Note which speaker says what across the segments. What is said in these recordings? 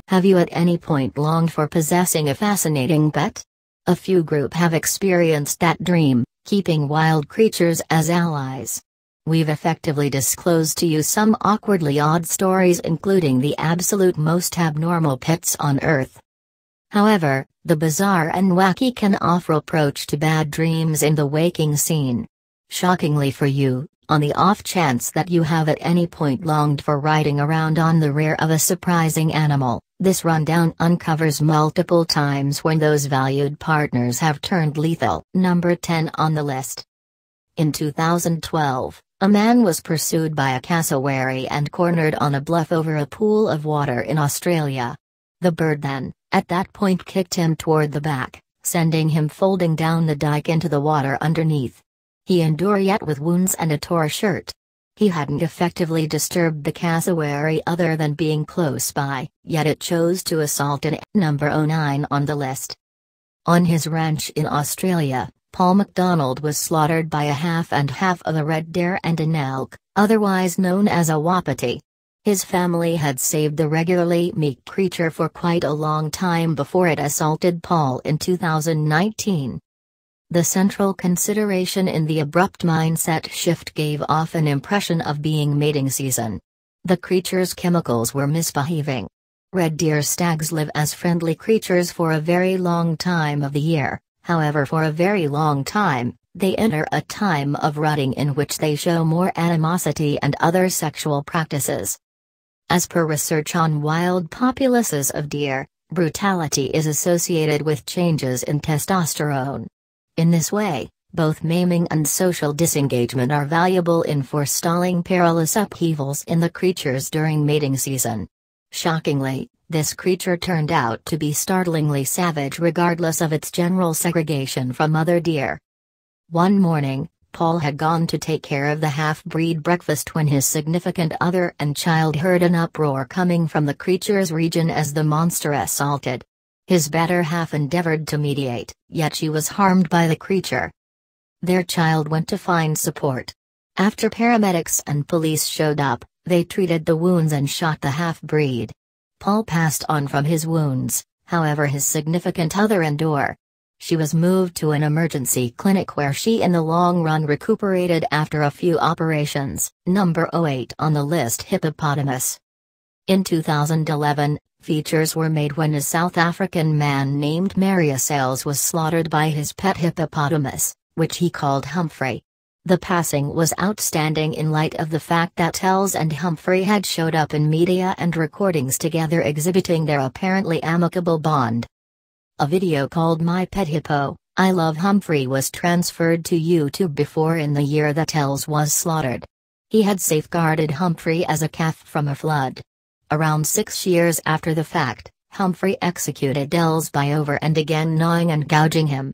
Speaker 1: Have you at any point longed for possessing a fascinating pet? A few group have experienced that dream, keeping wild creatures as allies. We've effectively disclosed to you some awkwardly odd stories, including the absolute most abnormal pets on Earth. However, the bizarre and wacky can offer approach to bad dreams in the waking scene. Shockingly for you, on the off chance that you have at any point longed for riding around on the rear of a surprising animal, this rundown uncovers multiple times when those valued partners have turned lethal. Number 10 on the list. In 2012, a man was pursued by a cassowary and cornered on a bluff over a pool of water in Australia. The bird then, at that point, kicked him toward the back, sending him folding down the dike into the water underneath. He endured yet with wounds and a torn shirt. He hadn't effectively disturbed the cassowary other than being close by, yet it chose to assault it. Number 09 on the list. On his ranch in Australia, Paul McDonald was slaughtered by a half and half of a red deer and an elk, otherwise known as a wapiti. His family had saved the regularly meek creature for quite a long time before it assaulted Paul in 2019. The central consideration in the abrupt mindset shift gave off an impression of being mating season. The creature's chemicals were misbehaving. Red deer stags live as friendly creatures for a very long time of the year. However, for a very long time, they enter a time of rutting in which they show more animosity and other sexual practices. As per research on wild populaces of deer, brutality is associated with changes in testosterone. In this way, both maiming and social disengagement are valuable in forestalling perilous upheavals in the creatures during mating season. Shockingly, this creature turned out to be startlingly savage regardless of its general segregation from other deer. One morning, Paul had gone to take care of the half-breed breakfast when his significant other and child heard an uproar coming from the creature's region as the monster assaulted. His better half endeavored to mediate, yet she was harmed by the creature. Their child went to find support. After paramedics and police showed up, they treated the wounds and shot the half-breed. Paul passed on from his wounds, however his significant other endured. She was moved to an emergency clinic where she in the long run recuperated after a few operations. Number 08 on the list. Hippopotamus. In 2011, features were made when a South African man named Marius Els was slaughtered by his pet hippopotamus, which he called Humphrey. The passing was outstanding in light of the fact that Els and Humphrey had showed up in media and recordings together exhibiting their apparently amicable bond. A video called My Pet Hippo, I Love Humphrey was transferred to YouTube before in the year that Els was slaughtered. He had safeguarded Humphrey as a calf from a flood. Around 6 years after the fact, Humphrey executed Els by over and again gnawing and gouging him.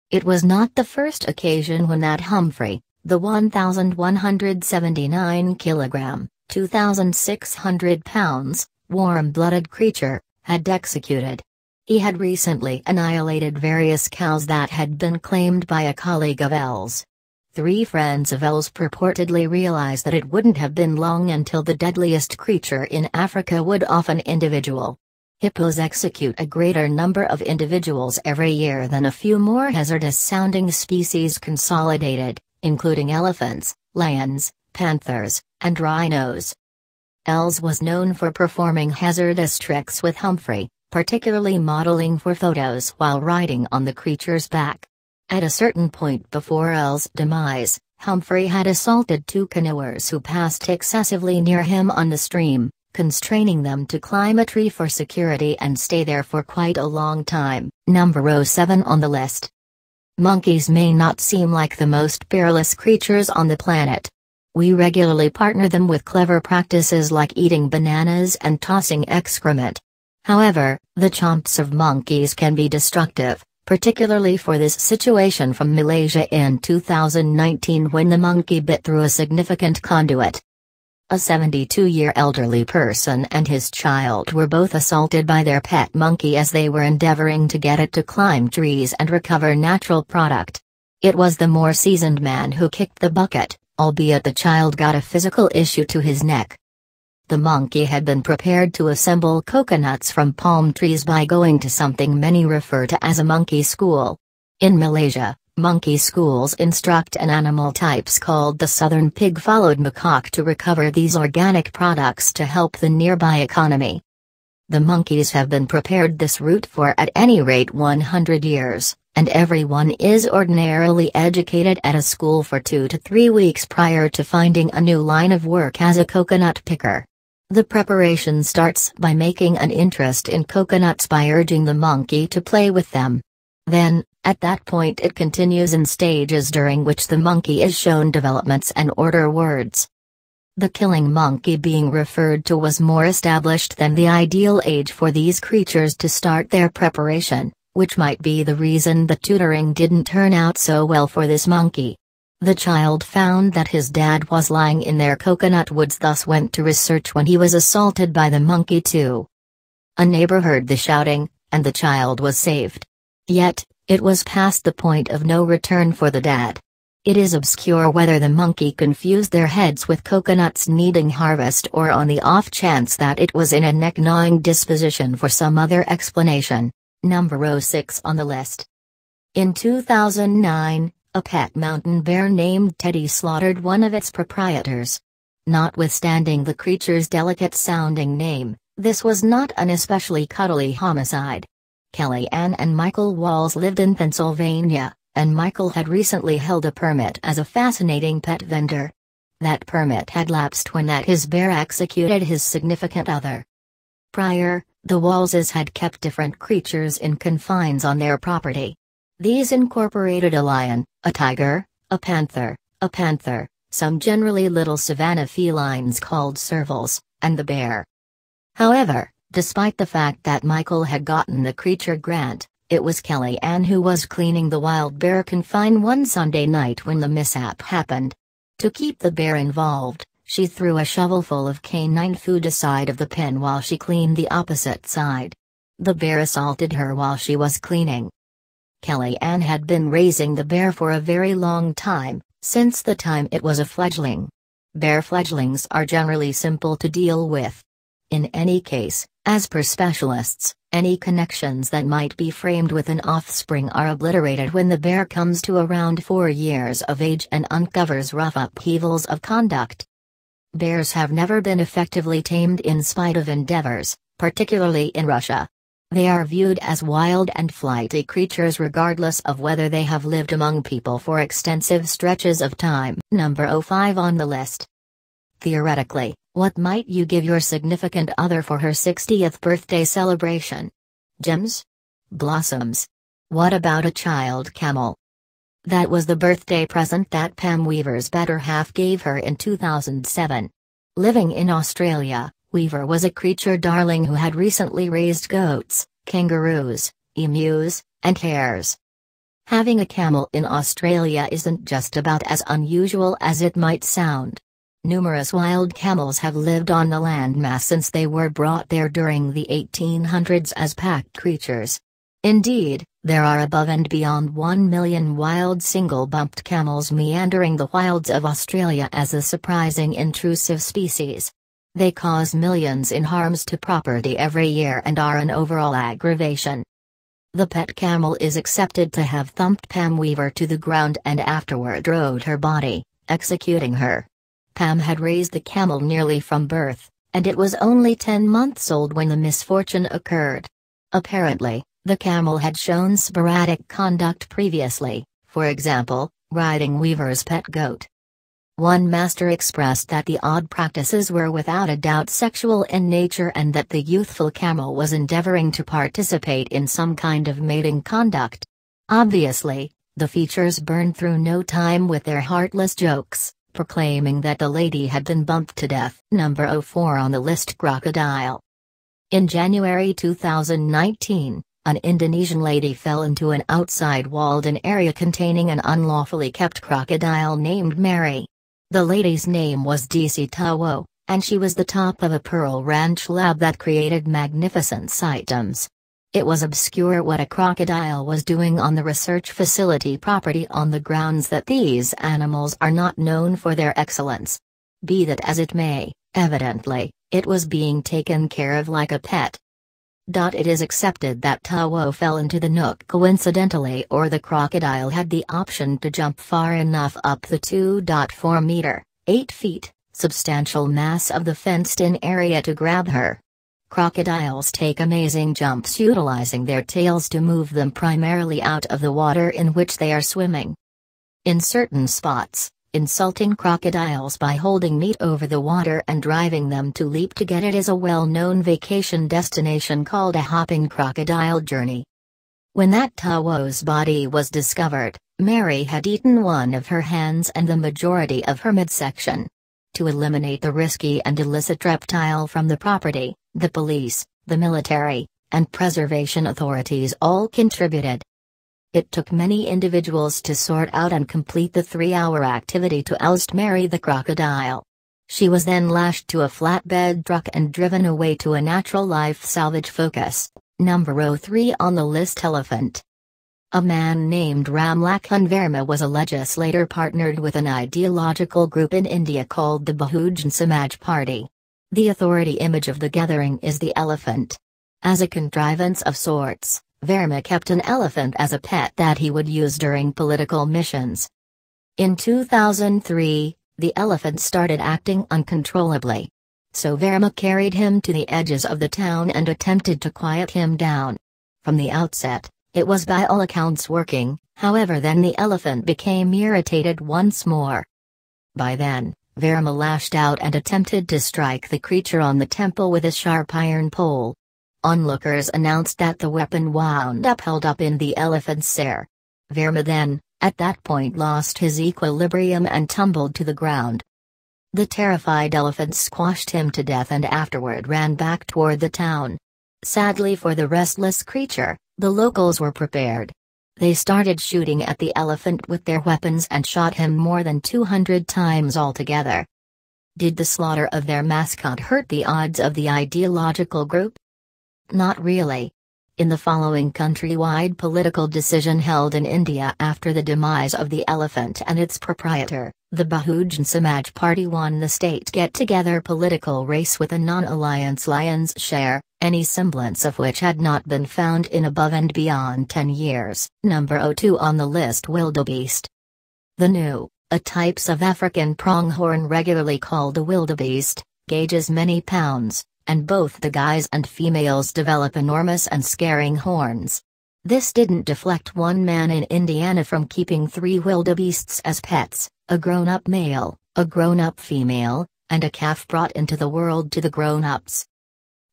Speaker 1: It was not the first occasion when that Humphrey, the 1,179 kilogram, 2,600 pounds, warm-blooded creature, had executed. He had recently annihilated various cows that had been claimed by a colleague of Els. 3 friends of Els purportedly realized that it wouldn't have been long until the deadliest creature in Africa would off an individual. Hippos execute a greater number of individuals every year than a few more hazardous-sounding species consolidated, including elephants, lions, panthers, and rhinos. Els was known for performing hazardous tricks with Humphrey, particularly modeling for photos while riding on the creature's back. At a certain point before Els' demise, Humphrey had assaulted 2 canoers who passed excessively near him on the stream, constraining them to climb a tree for security and stay there for quite a long time. Number 07 on the list. Monkeys may not seem like the most perilous creatures on the planet. We regularly partner them with clever practices like eating bananas and tossing excrement. However, the chomps of monkeys can be destructive, particularly for this situation from Malaysia in 2019 when the monkey bit through a significant conduit. A 72-year elderly person and his child were both assaulted by their pet monkey as they were endeavoring to get it to climb trees and recover natural product. It was the more seasoned man who kicked the bucket, albeit the child got a physical issue to his neck. The monkey had been prepared to assemble coconuts from palm trees by going to something many refer to as a monkey school. In Malaysia, monkey schools instruct an animal types called the southern pig-followed macaque to recover these organic products to help the nearby economy. The monkeys have been prepared this route for at any rate 100 years, and everyone is ordinarily educated at a school for 2 to 3 weeks prior to finding a new line of work as a coconut picker. The preparation starts by making an interest in coconuts by urging the monkey to play with them. Then, at that point it continues in stages during which the monkey is shown developments and order words. The killing monkey being referred to was more established than the ideal age for these creatures to start their preparation, which might be the reason the tutoring didn't turn out so well for this monkey. The child found that his dad was lying in their coconut woods, thus went to research when he was assaulted by the monkey too. A neighbor heard the shouting, and the child was saved. Yet, it was past the point of no return for the dad. It is obscure whether the monkey confused their heads with coconuts needing harvest or on the off chance that it was in a neck-gnawing disposition for some other explanation. Number 06 on the list. In 2009, a pet mountain bear named Teddy slaughtered one of its proprietors. Notwithstanding the creature's delicate-sounding name, this was not an especially cuddly homicide. Kelly Ann and Michael Walls lived in Pennsylvania, and Michael had recently held a permit as a fascinating pet vendor. That permit had lapsed when his bear executed his significant other. Prior, the Wallses had kept different creatures in confines on their property. These incorporated a lion, a tiger, a panther, some generally little savanna felines called servals, and the bear. However, despite the fact that Michael had gotten the creature grant, it was Kelly Ann who was cleaning the wild bear confine one Sunday night when the mishap happened. To keep the bear involved, she threw a shovelful of canine food aside of the pen while she cleaned the opposite side. The bear assaulted her while she was cleaning. Kelly Ann had been raising the bear for a very long time, since the time it was a fledgling. Bear fledglings are generally simple to deal with. In any case, as per specialists, any connections that might be framed with an offspring are obliterated when the bear comes to around 4 years of age and uncovers rough upheavals of conduct. Bears have never been effectively tamed in spite of endeavors, particularly in Russia. They are viewed as wild and flighty creatures regardless of whether they have lived among people for extensive stretches of time. Number 05 on the list. Theoretically, what might you give your significant other for her 60th birthday celebration? Gems? Blossoms? What about a child camel? That was the birthday present that Pam Weaver's better half gave her in 2007. Living in Australia, Weaver was a creature darling who had recently raised goats, kangaroos, emus, and hares. Having a camel in Australia isn't just about as unusual as it might sound. Numerous wild camels have lived on the landmass since they were brought there during the 1800s as packed creatures. Indeed, there are above and beyond 1 million wild single-bumped camels meandering the wilds of Australia as a surprising intrusive species. They cause millions in harms to property every year and are an overall aggravation. The pet camel is accepted to have thumped Pam Weaver to the ground and afterward rode her body, executing her. Pam had raised the camel nearly from birth, and it was only 10 months old when the misfortune occurred. Apparently, the camel had shown sporadic conduct previously, for example, riding Weaver's pet goat. One master expressed that the odd practices were without a doubt sexual in nature and that the youthful camel was endeavoring to participate in some kind of mating conduct. Obviously, the features burned through no time with their heartless jokes, proclaiming that the lady had been bumped to death. Number 04 on the list: crocodile. In January 2019, an Indonesian lady fell into an outside walled-in area containing an unlawfully kept crocodile named Mary. The lady's name was DC Tawo, and she was the top of a Pearl Ranch lab that created magnificent items. It was obscure what a crocodile was doing on the research facility property on the grounds that these animals are not known for their excellence. Be that as it may, evidently, It was being taken care of like a pet. It is accepted that Tawo fell into the nook coincidentally, or the crocodile had the option to jump far enough up the 2.4 meter, 8 feet, substantial mass of the fenced-in area to grab her. Crocodiles take amazing jumps utilizing their tails to move them primarily out of the water in which they are swimming. In certain spots, insulting crocodiles by holding meat over the water and driving them to leap to get it is a well-known vacation destination called a hopping crocodile journey. When that Tawo's body was discovered, Mary had eaten one of her hands and the majority of her midsection. To eliminate the risky and illicit reptile from the property, the police, the military, and preservation authorities all contributed. It took many individuals to sort out and complete the 3-hour activity to oust Mary the crocodile. She was then lashed to a flatbed truck and driven away to a natural life salvage focus. Number 03 on the list: elephant. A man named Ramlakhan Verma was a legislator partnered with an ideological group in India called the Bahujan Samaj Party. The authority image of the gathering is the elephant. As a contrivance of sorts, Verma kept an elephant as a pet that he would use during political missions. In 2003, the elephant started acting uncontrollably. So Verma carried him to the edges of the town and attempted to quiet him down. From the outset, it was by all accounts working, however then the elephant became irritated once more. By then, Verma lashed out and attempted to strike the creature on the temple with a sharp iron pole. Onlookers announced that the weapon wound up held up in the elephant's ear. Verma then, at that point, lost his equilibrium and tumbled to the ground. The terrified elephant squashed him to death and afterward ran back toward the town. Sadly for the restless creature, the locals were prepared. They started shooting at the elephant with their weapons and shot him more than 200 times altogether. Did the slaughter of their mascot hurt the odds of the ideological group? Not really. In the following countrywide political decision held in India after the demise of the elephant and its proprietor, the Bahujan Samaj Party won the state get-together political race with a non-alliance lion's share, any semblance of which had not been found in above and beyond 10 years. Number 02 on the list: wildebeest. The gnu, a types of African pronghorn regularly called a wildebeest, gauges many pounds, and both the guys and females develop enormous and scaring horns. This didn't deflect one man in Indiana from keeping 3 wildebeests as pets, a grown-up male, a grown-up female, and a calf brought into the world to the grown-ups.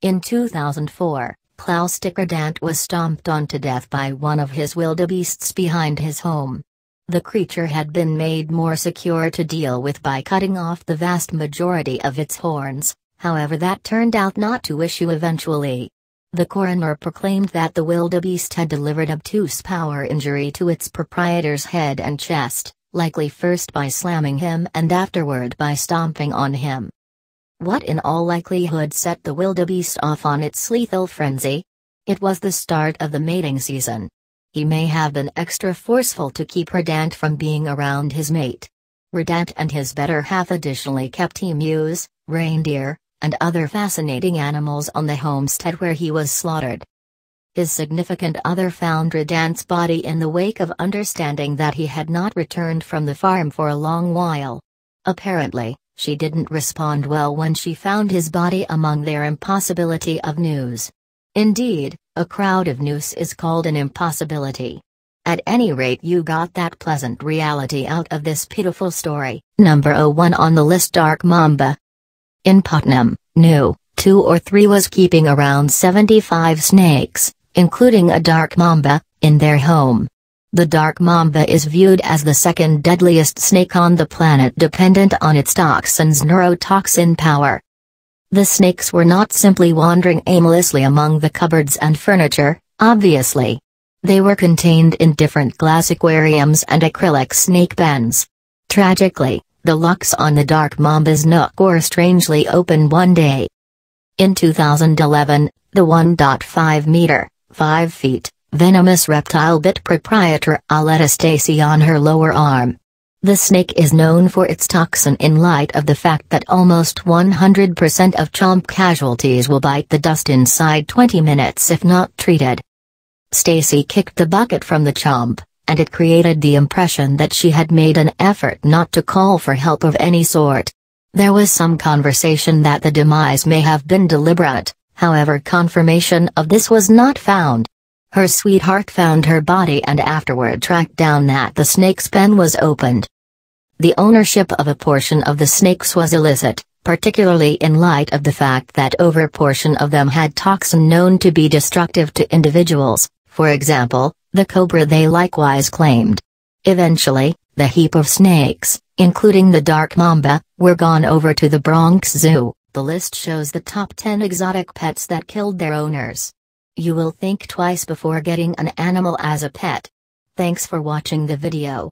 Speaker 1: In 2004, Klaus Stickerdant was stomped on to death by one of his wildebeests behind his home. The creature had been made more secure to deal with by cutting off the vast majority of its horns. However, that turned out not to issue eventually. The coroner proclaimed that the wildebeest had delivered obtuse power injury to its proprietor's head and chest, likely first by slamming him and afterward by stomping on him. What in all likelihood set the wildebeest off on its lethal frenzy? It was the start of the mating season. He may have been extra forceful to keep Redant from being around his mate. Redant and his better half additionally kept emus, reindeer, and other fascinating animals on the homestead where he was slaughtered. His significant other found Redant's body in the wake of understanding that he had not returned from the farm for a long while. Apparently, she didn't respond well when she found his body among their impossibility of news. Indeed, a crowd of news is called an impossibility. At any rate, you got that pleasant reality out of this pitiful story. Number 01 on the list: dark mamba. In Putnam, New, 2 or 3 was keeping around 75 snakes, including a dark mamba, in their home. The dark mamba is viewed as the second deadliest snake on the planet, dependent on its toxin's neurotoxin power. The snakes were not simply wandering aimlessly among the cupboards and furniture, obviously. They were contained in different glass aquariums and acrylic snake pens. Tragically, the locks on the dark mamba's nook were strangely open one day. In 2011, the 1.5 meter, 5 feet, venomous reptile bit proprietor Aletta Stacy on her lower arm. The snake is known for its toxin in light of the fact that almost 100% of chomp casualties will bite the dust inside 20 minutes if not treated. Stacy kicked the bucket from the chomp, and it created the impression that she had made an effort not to call for help of any sort. There was some conversation that the demise may have been deliberate, however confirmation of this was not found. Her sweetheart found her body and afterward tracked down that the snake's pen was opened. The ownership of a portion of the snakes was illicit, particularly in light of the fact that over portion of them had toxin known to be destructive to individuals, for example, the cobra they likewise claimed. Eventually, the heap of snakes, including the dark mamba, were gone over to the Bronx Zoo. The list shows the top 10 exotic pets that killed their owners. You will think twice before getting an animal as a pet. Thanks for watching the video.